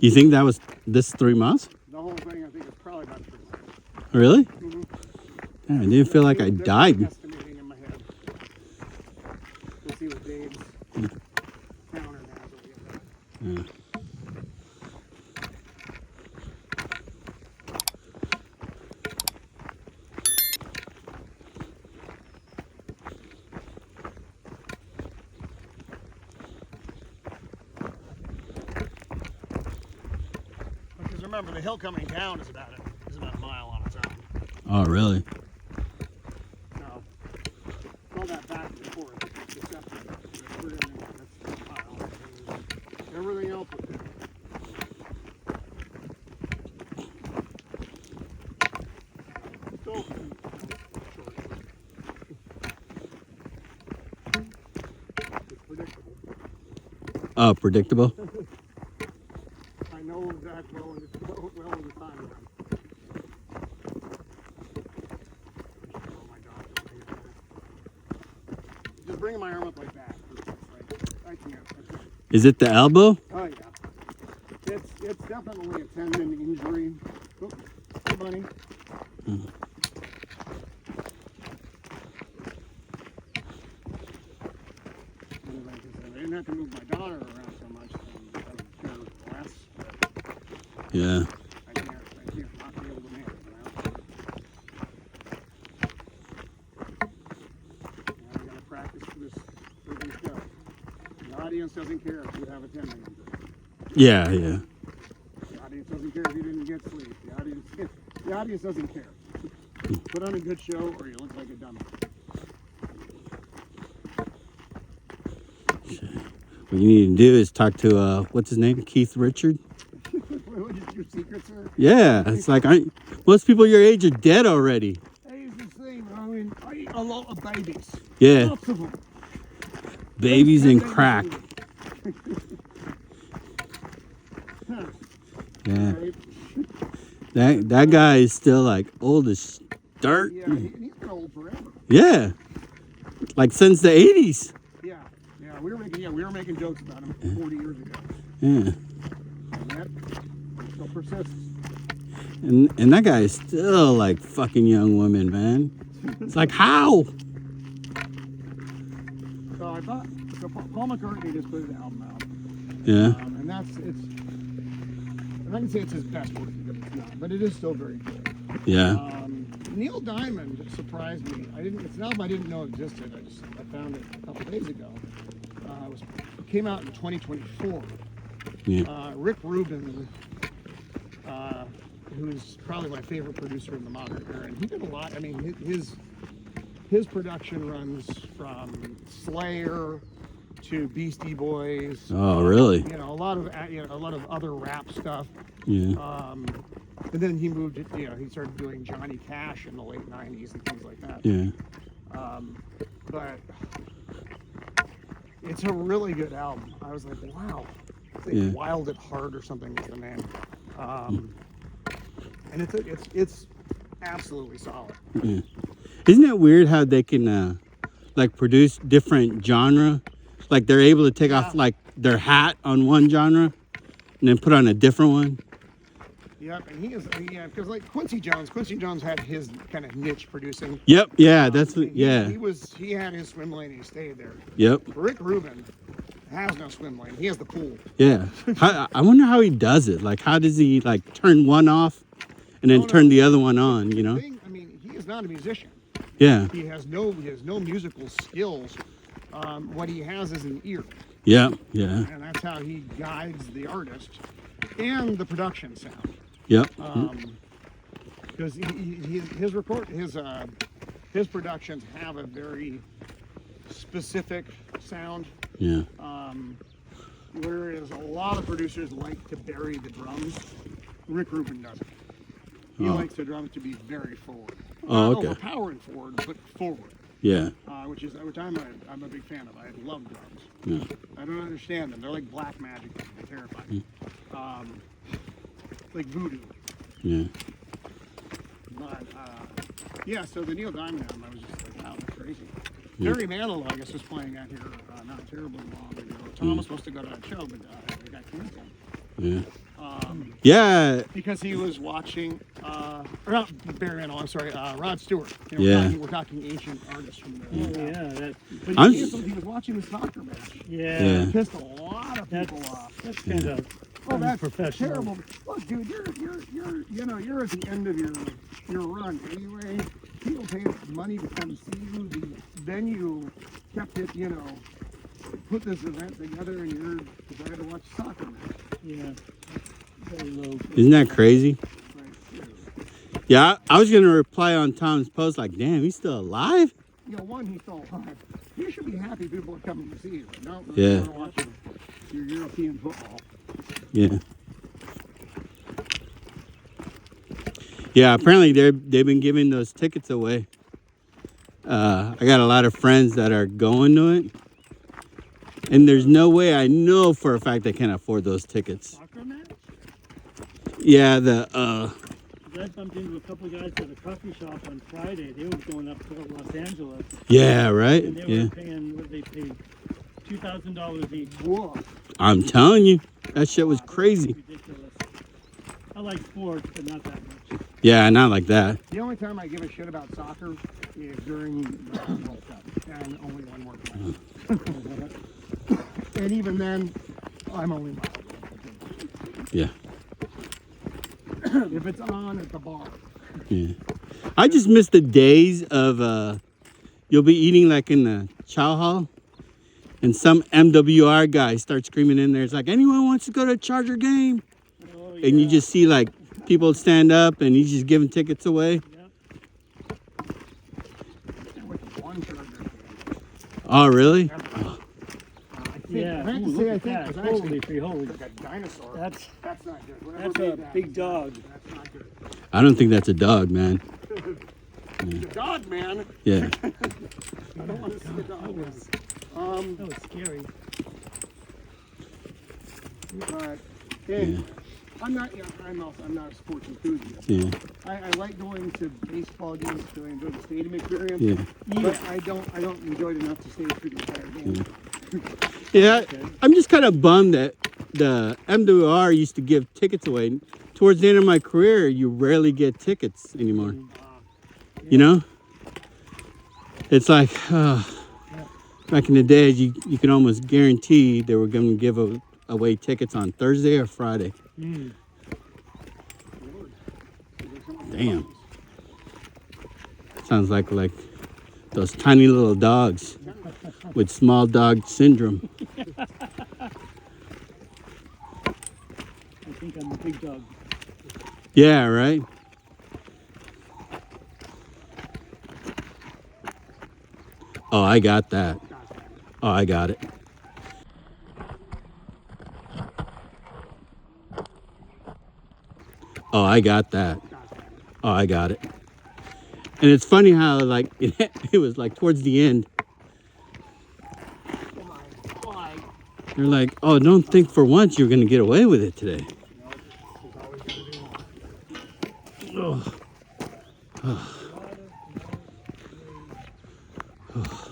You think that was this 3 miles? The whole thing, I think, is probably about 3 miles. Really? Mm-hmm. Yeah, I didn't feel like I died. Estimating in my head. We'll see what Dave's counter has when we get back. Yeah. Because remember, the hill coming down is about a mile on its own. Oh, really? No. All that back and forth, it's deceptive. We're in there, that's a mile. Everything else was there. Still short. It's predictable. Oh, predictable? I know that well in the time run. Just bringing my arm up like that. I can't. Is it the elbow? Oh yeah. It's definitely a tendon injury. Oh, hey bunny. Mm. I didn't have to move my daughter around so much. I would care less. Yeah. I can't not be able to manage it now. Now I gotta practice for this show. The audience doesn't care if you have a tendon injury. Yeah, yeah. The audience doesn't care if you didn't get sleep. The audience doesn't care. Put on a good show or you look like a dummy. What you need to do is talk to, what's his name? Keith Richard? What is your secret, sir? Yeah, it's like, most people your age are dead already. Here's the thing, I mean, I eat a lot of babies. Yeah. Lots of them. Babies and crack. Yeah. That guy is still like old as dirt. Yeah, he's been old forever. Yeah. Like since the 80s. Yeah, we were making jokes about him 40 years ago. Yeah. And that still persists. And that guy is still like fucking young women, man. It's like, how? So I thought, Paul McCartney just put an album out. Yeah. And I can say it's his best work, but it is still very good. Yeah. Neil Diamond surprised me. It's an album I didn't know existed. I found it a couple days ago. It came out in 2024. Yeah. Rick Rubin, who's probably my favorite producer in the modern era, and he did a lot. I mean, his production runs from Slayer to Beastie Boys. Oh, really? A lot of other rap stuff. Yeah. And then he moved it. He started doing Johnny Cash in the late '90s and things like that. Yeah. But it's a really good album. I was like, wow. I think Yeah. Wild at Heart or something is the name. And it's absolutely solid. Yeah. Isn't it weird how they can like produce different genre? Like they're able to take off like their hat on one genre and then put on a different one. Yep, and because like Quincy Jones had his kind of niche producing. Yep, yeah, that's what, yeah. He had his swim lane and he stayed there. Yep. Rick Rubin has no swim lane. He has the pool. Yeah. I wonder how he does it. Like, how does he like turn one off and then turn the other one on? You know. I mean, he is not a musician. Yeah. He has no musical skills. What he has is an ear. Yeah. Yeah. And that's how he guides the artist and the production sound. Yep. Because his productions have a very specific sound. Yeah. Whereas a lot of producers like to bury the drums, Rick Rubin doesn't. He likes the drums to be very forward. Oh, Not okay. overpowering forward, but forward. Yeah. Which I'm a big fan of. I love drums. Yeah. I don't understand them. They're like black magic. They're terrifying. Like voodoo. Yeah. But so the Neil Diamond album, I was just like, wow, that's crazy. Barry Manilow, I guess, was playing out here not terribly long ago. Tom was supposed to go to that show, but it got canceled. Yeah. Yeah. because he was watching, or not Barry Manilow, I'm sorry, Rod Stewart. You know, Yeah. we're talking ancient artists from there. Oh yeah, But I'm- he was watching the soccer match. yeah. Yeah. Pissed a lot of people off. That's kind of Oh, that's unprofessional. terrible. Look, dude, you're you're at the end of your run anyway. People pay money to come see you. The venue kept it, you know, put this event together, and you're decided to watch a soccer match. Yeah. Very low. Isn't that crazy? Right? Yeah, I was gonna reply on Tom's post like, damn, he's still alive? You know, one, he's still alive. You should be happy people are coming to see you. No, Yeah. you're watching your European football. Yeah. Yeah, apparently they've been giving those tickets away. I got a lot of friends that are going to it. And there's no way I know for a fact they can afford those tickets. Soccer match? Yeah, I bumped into a couple of guys at a coffee shop on Friday. They were going up to Los Angeles. yeah, right? And they Yeah. were paying, what they paid? $2,000 each. Whoa. I'm telling you, that shit was crazy. Ridiculous. I like sports, but not that much. Yeah, not like that. The only time I give a shit about soccer is during the World Cup, and only one more time. And even then, I'm only mild. Yeah. If it's on at the bar. Yeah. I just miss the days of you'll be eating like in the chow hall and some MWR guy starts screaming in there. It's like, anyone wants to go to a Charger game? Oh, And you just see like people stand up and he's just giving tickets away. Yep. With one Charger. Oh, really? Yeah. I have to Ooh, say, look I at think that. it was actually Holy free holy. like a dinosaur. That's not good. Whatever that's made a that, big dog. That's not good. I don't think that's a dog, man. He's a dog, man. Yeah. I don't want to see a dog, man. That was scary. But hey, I'm not a sports enthusiast. Yeah. I like going to baseball games because I enjoy the stadium experience. Yeah. But I don't enjoy it enough to stay through the entire game. Yeah. I'm just kind of bummed that the MWR used to give tickets away. Towards the end of my career, you rarely get tickets anymore. You know? It's like, back in the days, you could almost guarantee they were going to give away tickets on Thursday or Friday. Mm. Damn. Sounds like those tiny little dogs with small dog syndrome. I think I'm a big dog. Yeah, right? Oh, I got that. Oh, I got it. Oh, I got that. Oh, I got it. And it's funny how like it was like towards the end. They're like, oh, don't think for once you're gonna get away with it today. Oh. Oh.